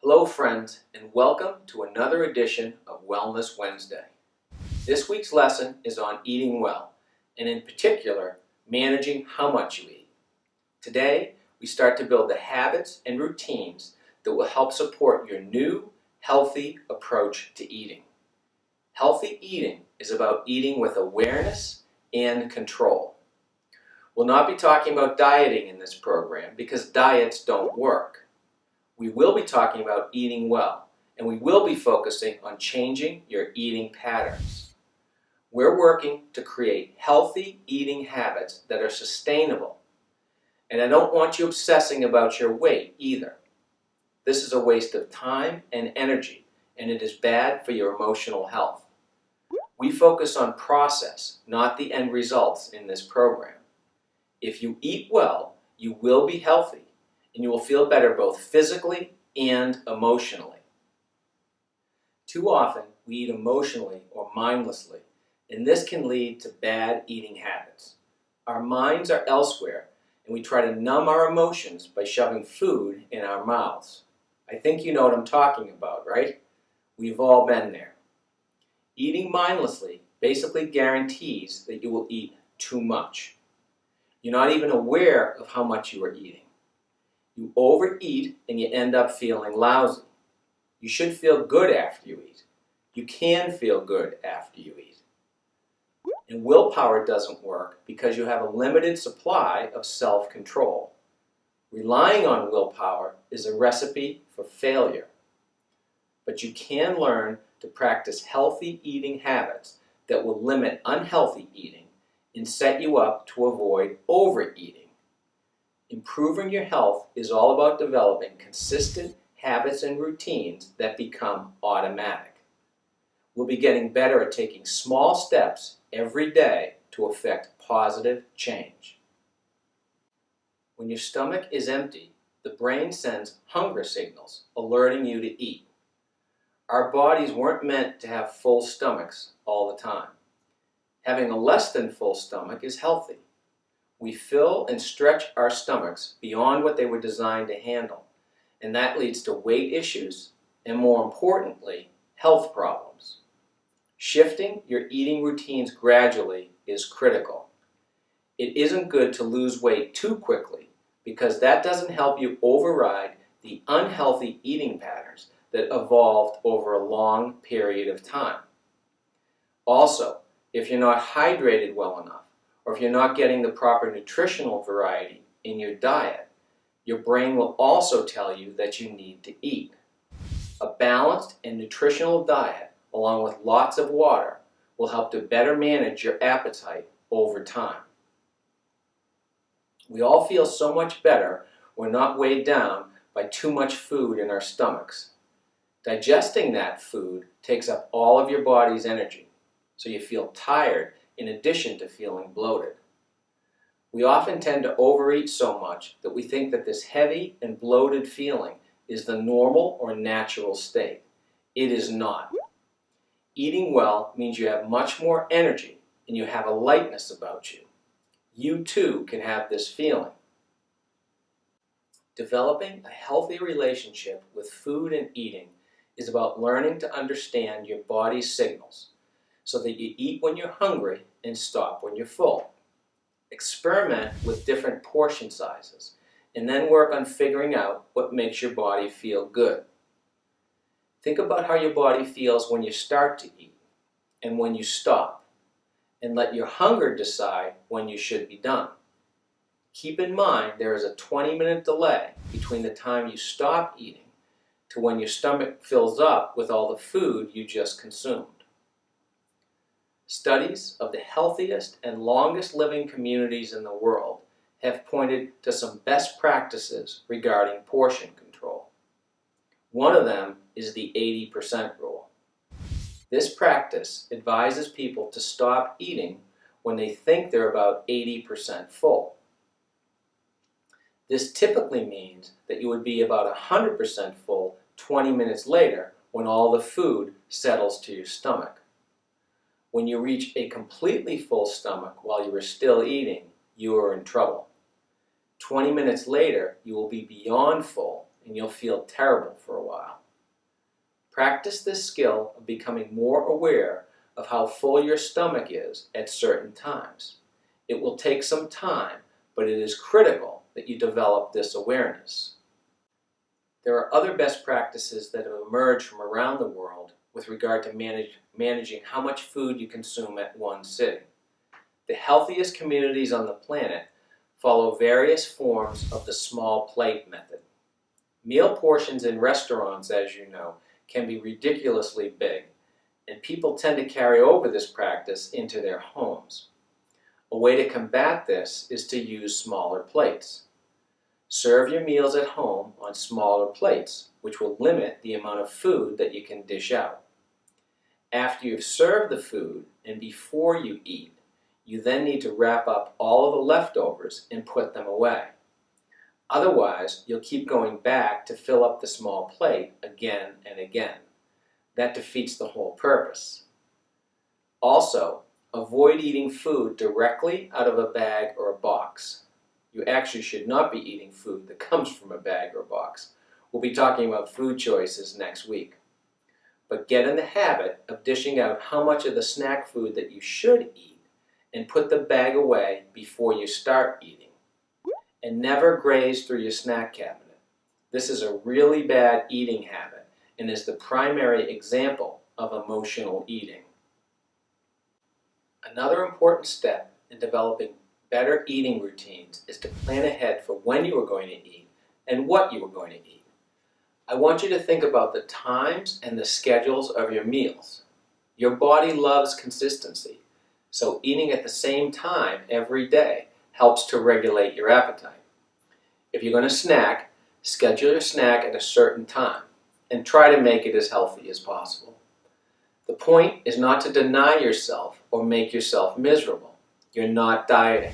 Hello friends, and welcome to another edition of Wellness Wednesday. This week's lesson is on eating well, and in particular, managing how much you eat. Today, we start to build the habits and routines that will help support your new, healthy approach to eating. Healthy eating is about eating with awareness and control. We'll not be talking about dieting in this program because diets don't work. We will be talking about eating well, and we will be focusing on changing your eating patterns. We're working to create healthy eating habits that are sustainable. And I don't want you obsessing about your weight either. This is a waste of time and energy, and it is bad for your emotional health. We focus on process, not the end results in this program. If you eat well, you will be healthy, and you will feel better both physically and emotionally. Too often, we eat emotionally or mindlessly, and this can lead to bad eating habits. Our minds are elsewhere, and we try to numb our emotions by shoving food in our mouths. I think you know what I'm talking about, right? We've all been there. Eating mindlessly basically guarantees that you will eat too much. You're not even aware of how much you are eating. You overeat and you end up feeling lousy. You should feel good after you eat. You can feel good after you eat. And willpower doesn't work because you have a limited supply of self-control. Relying on willpower is a recipe for failure. But you can learn to practice healthy eating habits that will limit unhealthy eating and set you up to avoid overeating. Improving your health is all about developing consistent habits and routines that become automatic. We'll be getting better at taking small steps every day to affect positive change. When your stomach is empty, the brain sends hunger signals, alerting you to eat. Our bodies weren't meant to have full stomachs all the time. Having a less than full stomach is healthy. We fill and stretch our stomachs beyond what they were designed to handle, and that leads to weight issues and, more importantly, health problems. Shifting your eating routines gradually is critical. It isn't good to lose weight too quickly because that doesn't help you override the unhealthy eating patterns that evolved over a long period of time. Also, if you're not hydrated well enough, or if you're not getting the proper nutritional variety in your diet, your brain will also tell you that you need to eat. A balanced and nutritional diet, along with lots of water, will help to better manage your appetite over time. We all feel so much better when not weighed down by too much food in our stomachs. Digesting that food takes up all of your body's energy, so you feel tired in addition to feeling bloated. We often tend to overeat so much that we think that this heavy and bloated feeling is the normal or natural state. It is not. Eating well means you have much more energy and you have a lightness about you. You too can have this feeling. Developing a healthy relationship with food and eating is about learning to understand your body's signals, so that you eat when you're hungry and stop when you're full. Experiment with different portion sizes, and then work on figuring out what makes your body feel good. Think about how your body feels when you start to eat and when you stop, and let your hunger decide when you should be done. Keep in mind there is a 20-minute delay between the time you stop eating to when your stomach fills up with all the food you just consumed. Studies of the healthiest and longest living communities in the world have pointed to some best practices regarding portion control. One of them is the 80% rule. This practice advises people to stop eating when they think they're about 80% full. This typically means that you would be about 100% full 20 minutes later when all the food settles to your stomach. When you reach a completely full stomach while you are still eating, you are in trouble. 20 minutes later, you will be beyond full and you'll feel terrible for a while. Practice this skill of becoming more aware of how full your stomach is at certain times. It will take some time, but it is critical that you develop this awareness. There are other best practices that have emerged from around the world with regard to managing how much food you consume at one sitting. The healthiest communities on the planet follow various forms of the small plate method. Meal portions in restaurants, as you know, can be ridiculously big, and people tend to carry over this practice into their homes. A way to combat this is to use smaller plates. Serve your meals at home on smaller plates, which will limit the amount of food that you can dish out. After you've served the food and before you eat, you then need to wrap up all of the leftovers and put them away. Otherwise, you'll keep going back to fill up the small plate again and again. That defeats the whole purpose. Also, avoid eating food directly out of a bag or a box. You actually should not be eating food that comes from a bag or a box. We'll be talking about food choices next week. But get in the habit of dishing out how much of the snack food that you should eat and put the bag away before you start eating. And never graze through your snack cabinet. This is a really bad eating habit and is the primary example of emotional eating. Another important step in developing better eating routines is to plan ahead for when you are going to eat and what you are going to eat. I want you to think about the times and the schedules of your meals. Your body loves consistency, so eating at the same time every day helps to regulate your appetite. If you're going to snack, schedule your snack at a certain time and try to make it as healthy as possible. The point is not to deny yourself or make yourself miserable. You're not dieting.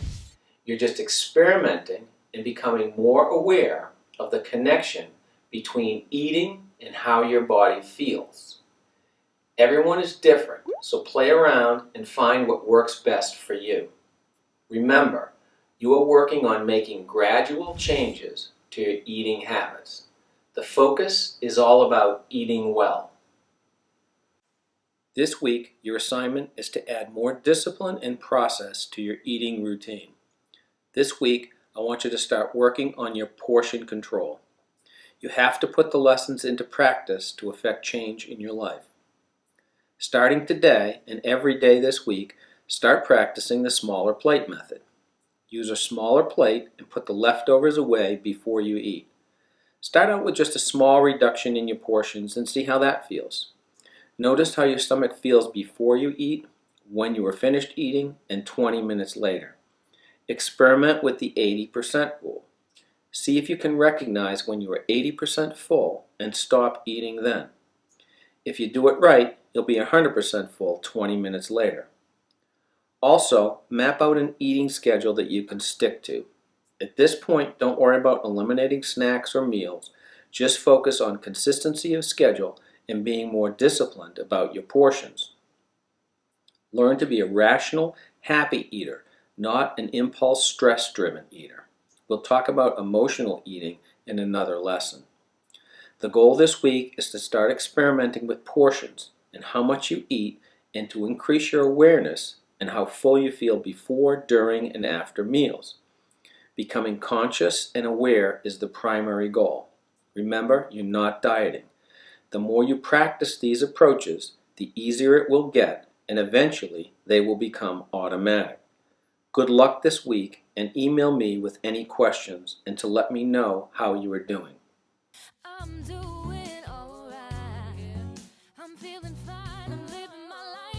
You're just experimenting and becoming more aware of the connection between eating and how your body feels. Everyone is different, so play around and find what works best for you. Remember, you are working on making gradual changes to your eating habits. The focus is all about eating well. This week, your assignment is to add more discipline and process to your eating routine. This week, I want you to start working on your portion control. You have to put the lessons into practice to affect change in your life. Starting today and every day this week, start practicing the smaller plate method. Use a smaller plate and put the leftovers away before you eat. Start out with just a small reduction in your portions and see how that feels. Notice how your stomach feels before you eat, when you are finished eating, and 20 minutes later. Experiment with the 80% rule. See if you can recognize when you are 80% full and stop eating then. If you do it right, you'll be 100% full 20 minutes later. Also, map out an eating schedule that you can stick to. At this point, don't worry about eliminating snacks or meals. Just focus on consistency of schedule and being more disciplined about your portions. Learn to be a rational, happy eater, not an impulse, stress-driven eater. We'll talk about emotional eating in another lesson. The goal this week is to start experimenting with portions and how much you eat and to increase your awareness and how full you feel before, during, and after meals. Becoming conscious and aware is the primary goal. Remember, you're not dieting. The more you practice these approaches, the easier it will get, and eventually they will become automatic. Good luck this week, and email me with any questions and to let me know how you are doing. I'm doing all right. I'm feeling fine. I'm living my life.